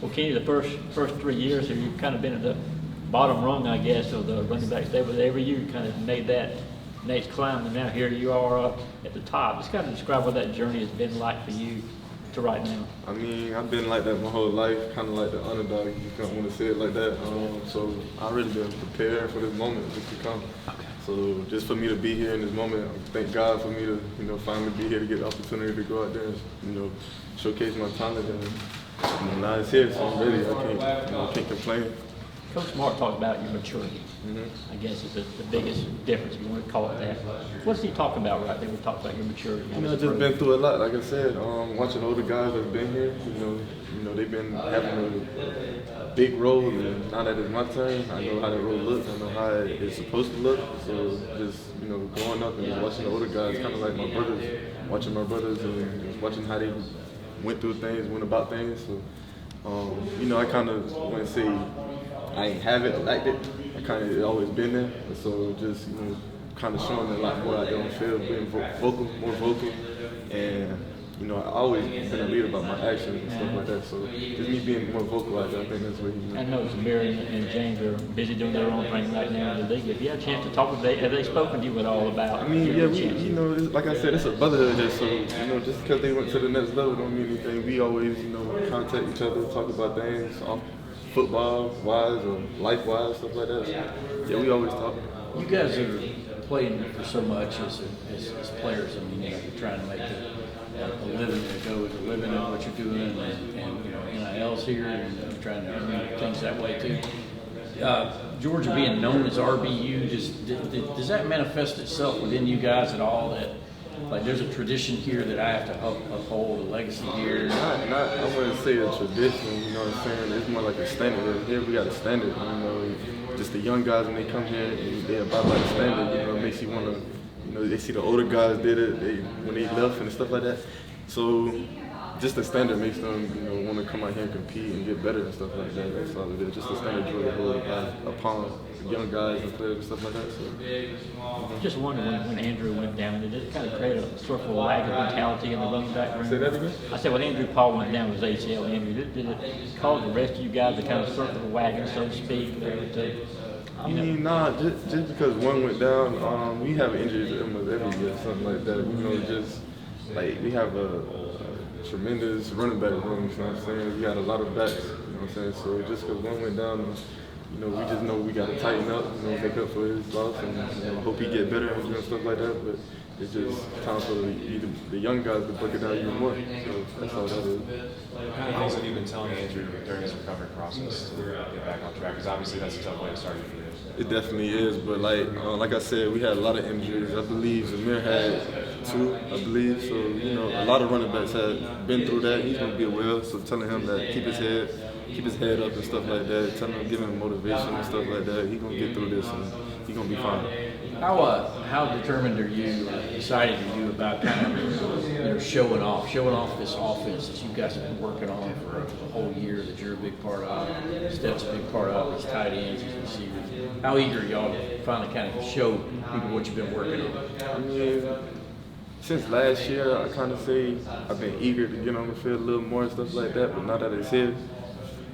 Well, Kenny, the first 3 years here, you've kind of been at the bottom rung, I guess, of the running back stable. Every year you kind of made that next climb, and now here you are at the top. Just kind of describe what that journey has been like for you to right now. I mean, I've been like that my whole life, kind of like the underdog. You don't want to say it like that. So I've really been prepared for this moment just to come. Okay. So just for me to be here in this moment, thank God for me to, finally be here to get the opportunity to go out there and, showcase my talent. And, now it's here, so I'm ready. I can't complain. Coach Smart talked about your maturity. I guess is the biggest difference, if you want to call it that. What's he talking about right there? We talked about your maturity. I've just been through a lot. Like I said, watching older guys that's been here, they've been having a big role, and now that it's my turn, I know how that role looks. I know how it's supposed to look. So just, growing up and just watching the older guys, kind of like my brothers, watching my brothers and just watching how they went through things, went about things. So, I kind of want to say I ain't have it like that. I kind of always been there. So just, kind of showing a lot more out there on the field, being more vocal. And, I always been a leader about my actions and stuff like that. So just me being more vocal out there, I think that's what he's doing. I know Samir and James are busy doing their own thing right now in the league. If you had a chance to talk with them, have they spoken to you at all about? I mean, like I said, it's a brotherhood here. So, just because they went to the next level don't mean anything. We always, contact each other, talk about things, football-wise or life-wise, stuff like that. So, yeah, we always talk. You guys are playing for so much as players. I mean, you're trying to make a living to go with a living at what you're doing, and NIL's here, and you're trying to do things that way too. Georgia being known as RBU, does that manifest itself within you guys at all? That like there's a tradition here that I have to uphold, a legacy here. I wouldn't say a tradition. You know what I'm saying? It's more like a standard. Here we got a standard. Just the young guys when they come here, and they abide by the standard. It makes you want to. They see the older guys did it when they left and stuff like that. So just the standard makes them, want to come out here and compete and get better and stuff like that. That's all it is. Just the standard you really hold upon young guys and players and stuff like that. So just wondering when Andrew went down, did it kind of create a sort of a lag of mentality in the running back room? Say that again? I said when Andrew Paul went down with his ACL injury, did it cause the rest of you guys to kind of circle the wagon, so to speak? Nah, just because one went down, we have injuries almost every year, something like that. Just like we have a tremendous running back room, you know what I'm saying? We got a lot of backs, you know what I'm saying? So just because one went down, we just know we got to tighten up, make up for his loss, and I hope he get better and stuff like that. But it's just time for the young guys to break it down even more. So that's all that is. What kind of things have you been telling Andrew during his recovery process to get back on track? Because obviously that's a tough way to start your year. It definitely is, but like I said, we had a lot of injuries. I believe Zamir had 2, I believe. So, a lot of running backs have been through that. He's going to be aware, so telling him that keep his head up and stuff like that, telling him, giving him motivation and stuff like that. He's going to get through this and he's going to be fine. How determined are you, or excited are you about kind of showing off this offense that you guys have been working on for a whole year, that you're a big part of, Steph's a big part of, his tight ends, his receivers? How eager are y'all to finally kind of show people what you've been working on? Since last year, I kind of say I've been eager to get on the field a little more and stuff like that, but now that it's here,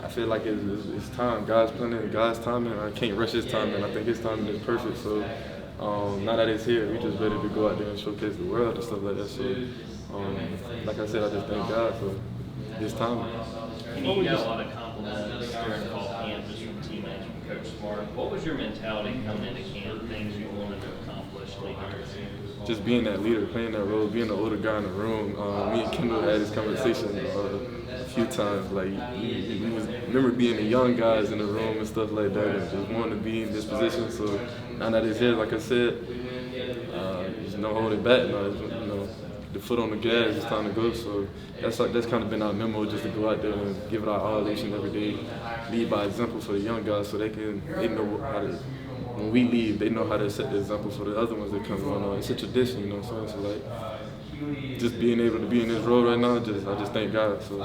I feel like it's time. God's planning, God's timing. I can't rush his timing. I think his timing is perfect. So now that it's here, we just ready to go out there and showcase the world and stuff like that. So, like I said, I just thank God for his timing. You got a lot of compliments during fall camp just from teammates, from Coach Smart. What was your mentality coming into camp, things you wanted to accomplish leading up to? Just being that leader, playing that role, being the older guy in the room. Me and Kendall had this conversation a few times. Like, remember being the young guys in the room and stuff like that, and just wanting to be in this position. So now that it's here, like I said, there's no holding back. The foot on the gas, it's time to go. So that's kind of been our memo, just to go out there and give it our all each and every day, lead by example for the young guys, so they know how to. When we leave, they know how to set the example for the other ones that come on. It's a tradition, you know what I'm saying? So like, just being able to be in this role right now, I just thank God. So.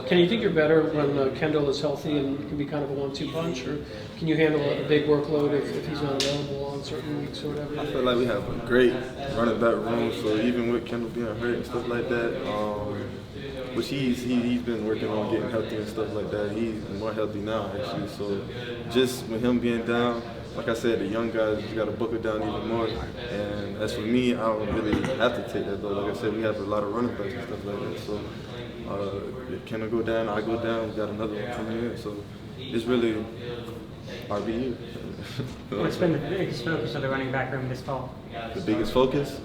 Can you think you're better when Kendall is healthy and can be kind of a 1-2 punch, or can you handle a big workload if he's not available on certain weeks or whatever? I feel like we have a great running back room. So even with Kendall being hurt and stuff like that, Which he's been working on getting healthy and stuff like that. He's more healthy now, actually. So just with him being down, like I said, the young guys, you got to buckle down even more. And as for me, I don't really have to take that though. Like I said, we have a lot of running backs and stuff like that. So if Kendall go down, I go down. We got another one coming in. So it's really RBU. What's been the biggest focus of the running back room this fall? The biggest focus?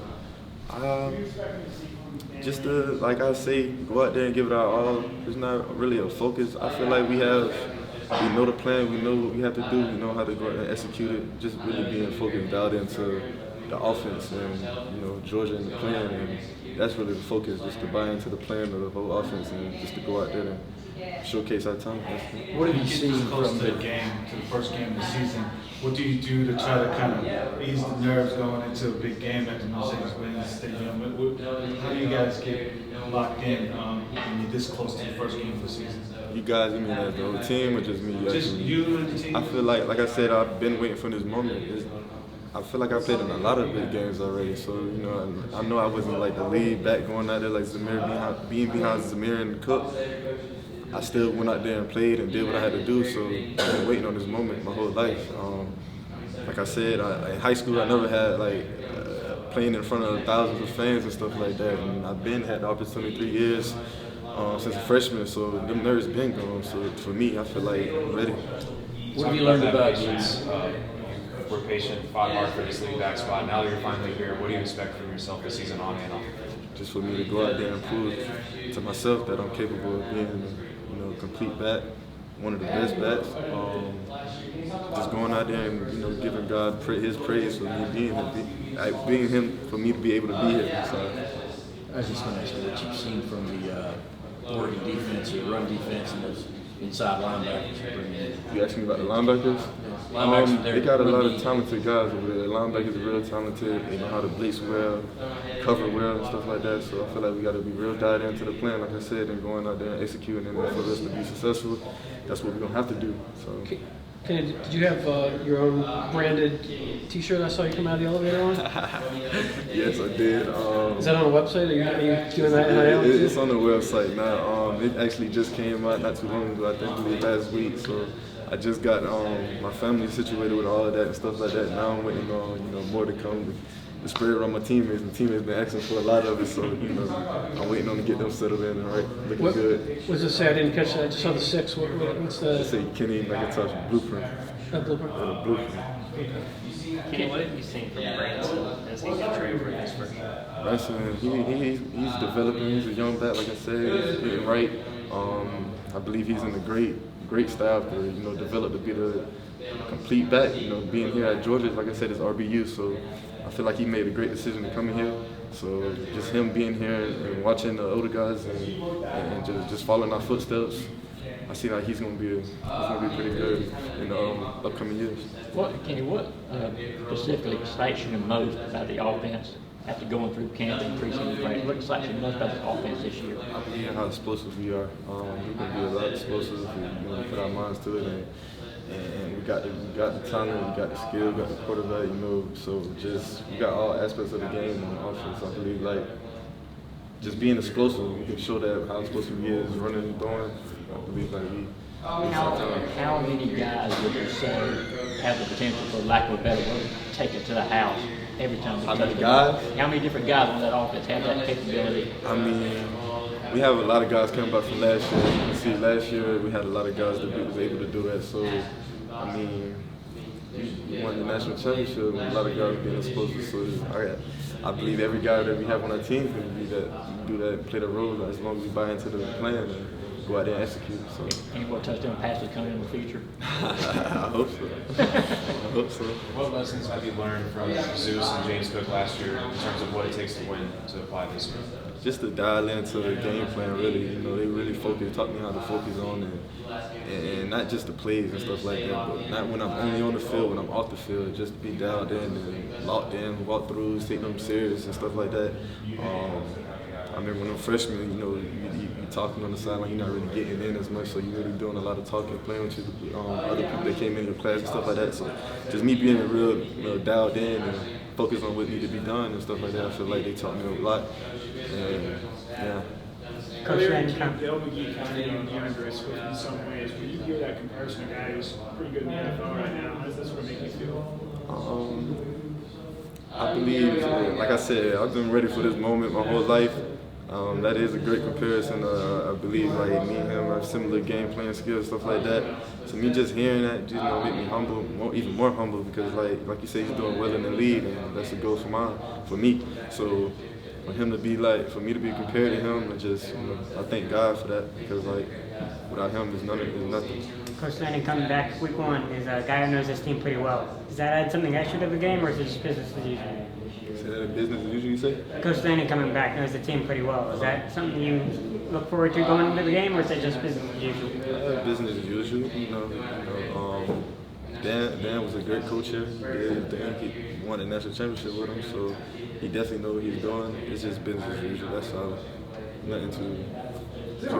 Just to, like I say, go out there and give it our all. It's not really a focus. I feel like we know the plan, we know what we have to do, we know how to go out and execute it. Just really being focused out into the offense and, Georgia and the plan. And that's really the focus, just to buy into the plan of the whole offense and just to go out there and showcase our talent. What have you seen close from to the game, to the first game of the season? What do you do to try to kind of ease the nerves going into a big game at the Mercedes-Benz Stadium? How do you guys get locked in when you're this close to the first game of the season? You guys, you mean as the whole team or just me? Just you and the team? I feel like I said, I've been waiting for this moment. I feel like I played in a lot of big games already, so I know I wasn't like the lead back going out there like Zamir, being behind Zamir and Cook. I still went out there and played and did what I had to do, so I've been waiting on this moment my whole life. Like I said, in high school I never had playing in front of thousands of fans and stuff like that, and I've had the opportunity 3 years since a freshman, so them nerves been gone. So for me, I feel like I'm ready. What have you learned about kids? We're patient, fought hard for this lead back spot. Now that you're finally here, what do you expect from yourself this season on and off? Just for me to go out there and prove to myself that I'm capable of being, a complete back, one of the best backs. Just going out there and giving God His praise for me being Him, for me to be able to be here. So, I was just going to ask you what you've seen from the Oregon defense, or run defense, and those inside linebackers you bring in. You asked me about the linebackers? They got a lot of talented guys over there. The linebackers are real talented. They know how to blitz well, cover well, and stuff like that. So I feel like we got to be real dialed into the plan, like I said, and going out there and executing. And for us to be successful, that's what we're going to have to do. So. Kenny, did you have your own branded T-shirt I saw you come out of the elevator on? Yes, I did. Is that on the website? Are you doing that NIL? It's on the website now. It actually just came out not too long ago, I think last week. So I just got my family situated with all of that and stuff like that. Now I'm waiting on more to come. The spread around my teammates, and the teammates been asking for a lot of it, so I'm waiting on to get them settled in, all right, looking good. What does it say? I didn't catch that. I just saw the 6. What's the? I say Kenny McIntosh blueprint. Blueprint. Blueprint. Kenny, what have you seen from Branson as he's a trade for his first year? Branson, he's developing. He's a young back, like I said. He's getting right. I believe he's in a great style to develop to be the complete back. Being here at Georgia, like I said, is RBU, so I feel like he made a great decision to come in here. So just him being here and watching the older guys and just following our footsteps, I see like he's gonna be pretty good in the upcoming years. Kenny, what specifically excites you the most about the offense after going through camp and preseason practice? What excites you the most about the offense this year? I believe how explosive we are. We can be a lot explosive if we put our minds to it, and we got the talent, we got the skill, we got the quarterback, so just we got all aspects of the game on the offense. I believe like just being explosive, we can show that how explosive he is, running and throwing. I believe like How many guys would you say have the potential, for lack of a better word, to take it to the house every time they How touch many the guys? ball? How many different guys on that offense have that capability? I mean, we have a lot of guys coming back from last year. You can see last year we had a lot of guys that was able to do that. So, I mean, we won the national championship with a lot of guys being explosive. So I believe every guy that we have on our team can do that, play the role as long as we buy into the plan and go out there and execute. So. Any more touchdown passes coming in the future? I hope so. I hope so. What lessons have you learned from Zeus and James Cook last year in terms of what it takes to win to apply this year? Just to dial into the game plan, really. They really taught me how to focus on and not just the plays and stuff like that, but not when I'm only on the field, when I'm off the field, just to be dialed in and locked in, walk-throughs, take them serious and stuff like that. I remember when I'm freshman, you talking on the sideline, you're not really getting in as much, so you're really doing a lot of talking, playing with other people that came in your class and stuff like that. So just me being real dialed in and focused on what needed to be done and stuff like that, I feel like they taught me a lot. And yeah. Coach Laney come. Dale McGee kind of DeAndre's in some ways. When you hear that comparison, a guy who's pretty good in the NFL right now, how does that sort of make you feel? I believe, like I said, I've been ready for this moment my whole life. That is a great comparison. I believe like me and him have similar game playing skills, stuff like that. So me just hearing that just make me humble, even more humble, because like you say, he's doing well in the league, and that's a goal for me. So for him to be like, for me to be compared to him, I thank God for that, because like without him, there's nothing. Coach Laney coming back week 1 is a guy who knows this team pretty well. Does that add something extra to the game, or is it just business as usual? Say that in business as usual, you say? Coach Laney coming back knows the team pretty well. Is that something you look forward to going into the game, or is it just business as usual? Business as usual. Dan was a great coach here. He won the national championship with him, so he definitely knows what he's doing. It's just business as usual. That's all. Nothing too. Was it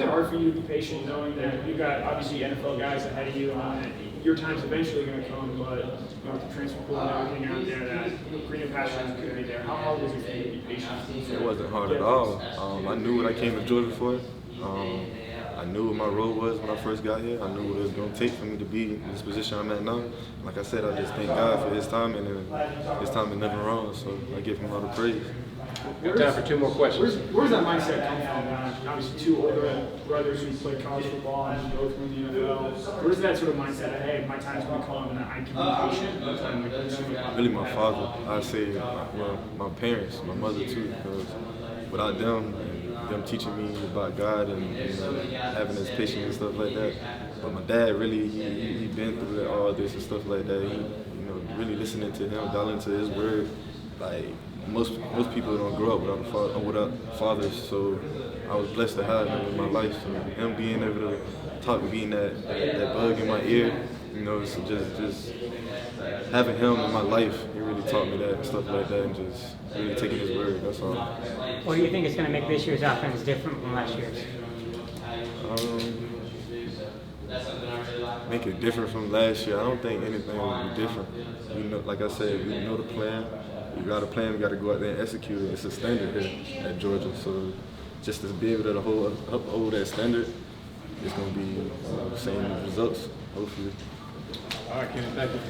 hard for you to be patient, knowing that you've got obviously NFL guys ahead of you, and your time's eventually going to come, but with the transfer pool and everything out there, that greener pastures could be there. How hard was it for you to be patient? It wasn't hard at all. I knew what I came to Georgia for. I knew what my role was when I first got here. I knew what it was going to take for me to be in this position I'm at now. Like I said, I just thank God for his time, and his time is never wrong, so I give him all the praise. Got time for 2 more questions. Where's that mindset come from? Obviously, 2 older brothers who played college football and both were in the NFL. Where's that sort of mindset of, hey, my time's going to come and I can be patient? Really, my father. I say, my parents, my mother too, because without them teaching me about God and having this patience and stuff like that. But my dad really, he been through all this and stuff like that. He, really listening to him, dialing into his word. Like most people don't grow up without fathers, so I was blessed to have him in my life. So him being able to talk, being that bug in my ear, so just having him in my life, he really taught me that and stuff like that, and just really taking his word. That's all. What do you think is going to make this year's offense different from last year's? Make it different from last year. I don't think anything will be different. Like I said, we know the plan. We got a plan. We got to go out there and execute it. It's a standard here at Georgia. So just to be able to uphold that standard, it's going to be the same results, hopefully. All right, Kenny, thank you.